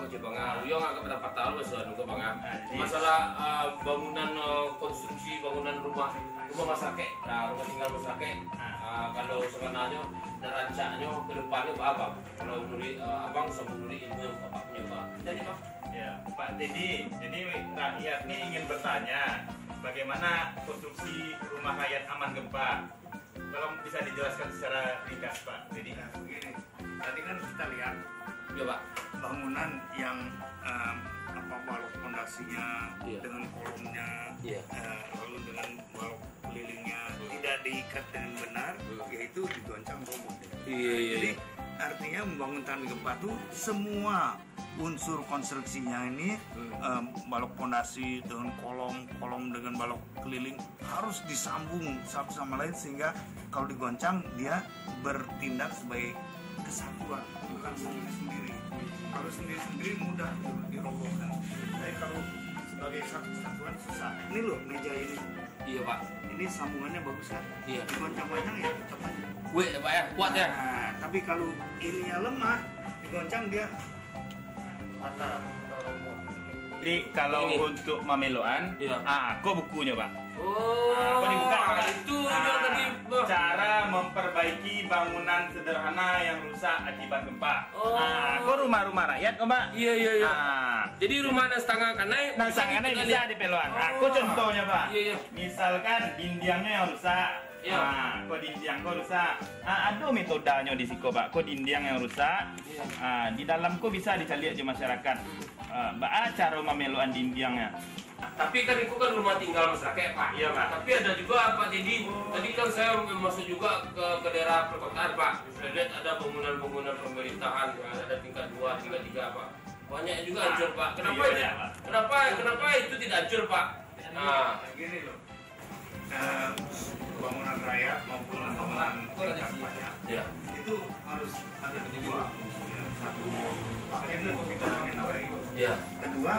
kecil banget. Yo nggak berapa tahun masih nunggu banget. Masalah bangunan konstruksi bangunan rumah masyarakat, rumah tinggal masyarakat. Kalau sebenarnya rancanya ke depannya apa? Kalau menurut abang sama menurut ilmu bapak punya pak. Jadi pak. Ya, Pak Dedi. Jadi rakyat ini ingin bertanya bagaimana konstruksi rumah rakyat aman gempa. Kalau bisa dijelaskan secara ringkas Pak Dedi. Nah, begini, tadi kan kita lihat Ya pak. bangunan yang balok fondasinya Iya. dengan kolomnya, Iya. lalu dengan balok kelilingnya tidak diikat dengan benar, yaitu digoncang roboh. Jadi artinya membangun tahan gempa itu semua unsur konstruksinya ini balok fondasi dengan kolom dengan balok keliling harus disambung satu sama lain sehingga kalau digoncang dia bertindak sebagai kesatuan, bukan sendiri-sendiri. Kalau sendiri-sendiri mudah dirobohkan. Tapi kalau sebagai satu kesatuan susah. Ini loh meja ini. Iya pak. Ini sambungannya bagus kan? Iya. Digoncang-goncang ya tetap aja. Wih pak ya, kuat ya. Nah, tapi kalau ininya lemah, digoncang dia patah atau roboh. Jadi kalau Ini. untuk mameloan, Iya. kok bukunya Pak? Oh, Kok dibuka Pak? itu yang tadi. Cara memperbaiki bangunan sederhana yang rusak akibat gempa. Oh. Kok rumah-rumah rakyat kok Pak? Iya. Jadi rumah dan setengah kan naik. Nah, sangannya bisa di peloan. Kok contohnya Pak? Iya. Misalkan dindingnya yang rusak. Iya. Kok dinding kok rusak? Ada metodenya di siko Pak. Kok dinding yang rusak? Iya. Di dalam kok bisa dicari aja masyarakat. Cara memeloan dindingnya. Tapi kan itu kan rumah tinggal masyarakat pak. Iya, Pak. Tapi ada juga Pak Dedi. Tadi kan saya masuk juga ke daerah perkotaan Pak. Saya lihat ada bangunan-bangunan pemerintahan ada tingkat 2, tingkat 3 Pak. Banyak juga hancur Pak. Kenapa Iya, itu? iya, Pak. Kenapa itu tidak hancur Pak? Nah, Gini loh, bangunan rakyat maupun bangunan tingkat pajak ya. itu harus ada dua. Satu, itu kita ingin baik. Ya. Kedua,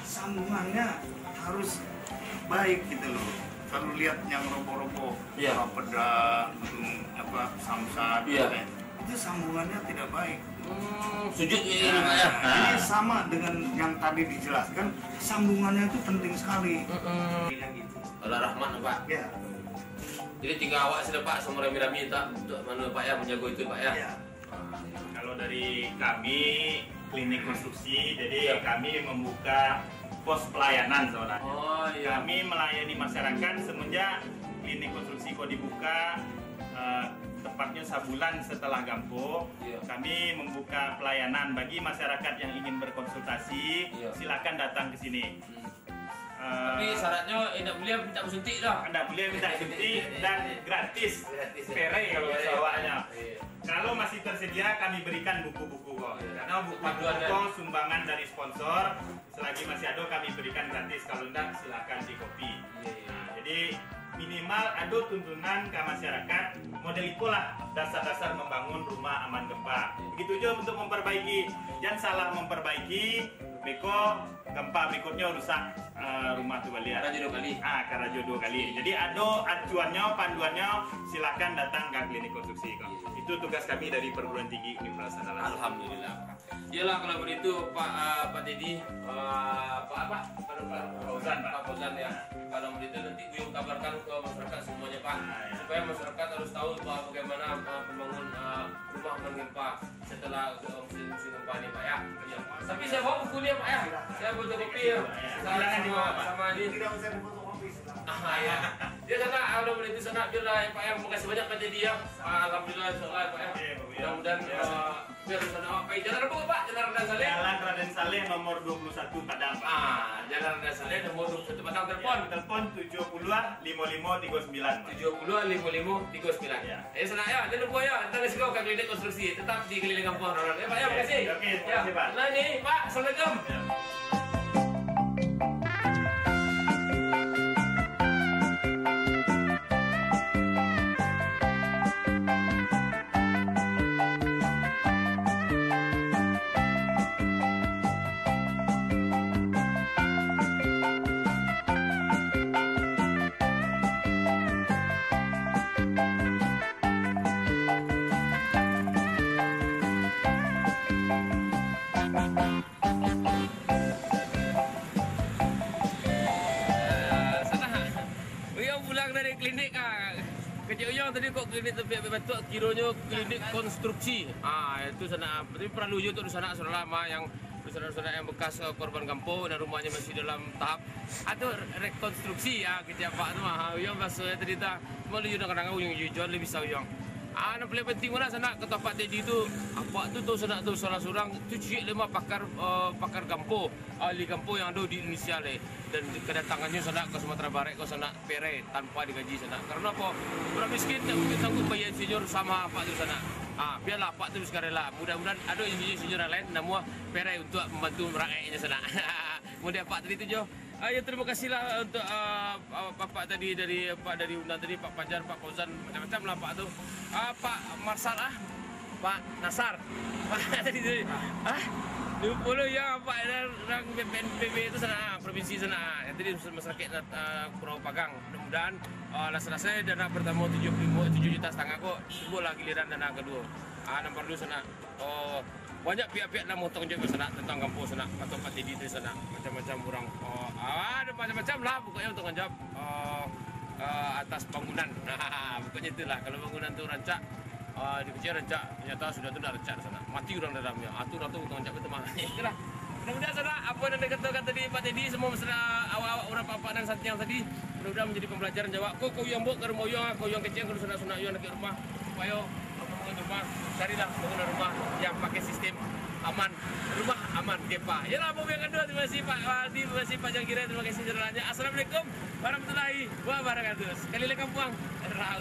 sambungannya harus baik gitu loh. Kalau lihat yang roboh-roboh, Iya. peda, samsat, Iya. itu sambungannya tidak baik. Sujud ini Pak ya. Ini sama dengan yang tadi dijelaskan, sambungannya itu penting sekali. Gitu. Allah Rahman Pak. Ya, Jadi tinggal awak sudah Pak sama rami-rami tak untuk mana Pak ya menjaga itu Pak ya. ya. Kalau dari kami klinik konstruksi, jadi kami membuka pos pelayanan sebenarnya. Oh iya. Kami melayani masyarakat semenjak klinik konstruksi kok dibuka, tepatnya sebulan setelah Gampo. Iya. Kami membuka pelayanan bagi masyarakat yang ingin berkonsultasi. Iya. Silakan datang ke sini. Tapi syaratnya tidak boleh minta suntik dah. Anda boleh minta suntik dan gratis, Gratis, ya. pere kalau Iya, bahasa iya. awaknya. Iya. Kalau masih tersedia kami berikan buku-buku kok. Iya. Karena buku-buku kok sumbangan dari sponsor. Selagi masih ada kami berikan gratis. Kalau enggak silakan di copy. Nah, jadi minimal ada tuntunan ke masyarakat. Model itulah dasar-dasar membangun rumah aman gempa. Begitu juga untuk memperbaiki. Jangan salah memperbaiki. Beko gempa berikutnya rusak rumah tuh balik. Karena jodoh kali. Karena jodoh kali. Jadi ada acuannya, panduannya, silakan datang ke klinik konstruksi kok. Itu tugas kami dari perguruan tinggi Universitas Andalas. Alhamdulillah. Iyalah kalau begitu Pak Dedi, Pak Fauzan, Pak. Pak Fauzan ya. Kalau begitu nanti beliau kabarkan ke masyarakat semuanya Pak, supaya masyarakat harus tahu bagaimana membangun rumah gempa setelah musim gempa ini Pak ya. Tapi saya bawa bukunya Pak ya. Saya baca kopi ya. Silakan dibawa, Pak. Sama ini. Tidak usah difotokopi. Ya. Dia sana, kalau begitu sana biarlah Pak ya. Makasih banyak Pak Dedi ya. Alhamdulillah insyaallah Pak ya. Mudah-mudahan biar sana apa jalan apa Pak? Jalan Raden Saleh. Jalan Raden Saleh nomor 21 Padang. Jalan Raden Saleh nomor 21 Padang. Telepon 70 55 39. 70 55 39. Ya. Ayo sana ya, jangan lupa ya. Kita kasih kau ke klinik konstruksi. Tetap di keliling kampung Roland. Ya Pak ya, makasih. Oke, terima kasih, Pak. Nah ini Pak, assalamualaikum. Ya. tadi kok klinik tepi batu kiranya klinik konstruksi. Itu sana. Tapi perlu juga untuk di sana sudah lama yang saudara-saudara yang bekas korban kampung dan rumahnya masih dalam tahap atau rekonstruksi ya kita pak tu mah yang bahasa tadi tak malu juga kadang-kadang yang jual lebih saw yang yang paling penting mana sana ketua Pak Teddy tu apa tu sana tu salah seorang tu cik lima pakar kampung ahli kampung yang ada di Indonesia le dan kedatangannya sana ke Sumatera Barat ke sana pere tanpa digaji sana karena apa orang miskin tak mungkin sanggup bayar insinyur sama Pak tu sana. Biarlah Pak tu sekarang lah. Mudah-mudahan ada insinyur lain namun pere untuk membantu rakyatnya sana. Mudah Pak tadi tu jo. Ya terima kasihlah untuk Bapak tadi dari undang tadi Pak Panjar, Pak Fauzan macam-macam lah Pak tu. Pak Marsal Pak Nasar. Pak tadi 20 ya Pak orang BNPB itu sana provinsi sana. Yang tadi masyarakat Pulau Pagang. Mudah-mudahan selesai dana pertama 7 juta setengah kok. Tunggulah giliran dana kedua. Nomor 2 sana. Banyak pihak-pihak yang mau tanggung jawab sana tentang kampung sana atau Pak Teddy di sana macam-macam orang ada macam-macam lah pokoknya untuk menjawab atas bangunan. Pokoknya itulah kalau bangunan tu rancak dikecil rancak ternyata sudah tu dah rancak sana mati orang dalamnya tu untuk menjawab itu mah. Itulah mudah-mudahan sana apa yang dikatakan tadi Pak Teddy semua masalah awak-awak orang Pak dan yang tadi mudah-mudahan menjadi pembelajaran jawab kau yang buat ke rumah kau yang kecil ke sana yang nak ke rumah supaya rumah carilah bangunan rumah yang pakai sistem aman, rumah aman GEPA. Yalah apa yang kedua, terima kasih Pak Waldi, terima kasih Pak Jangkira, terima kasih jalannya. Assalamualaikum warahmatullahi wabarakatuh. Sekali lagi kampung, rau.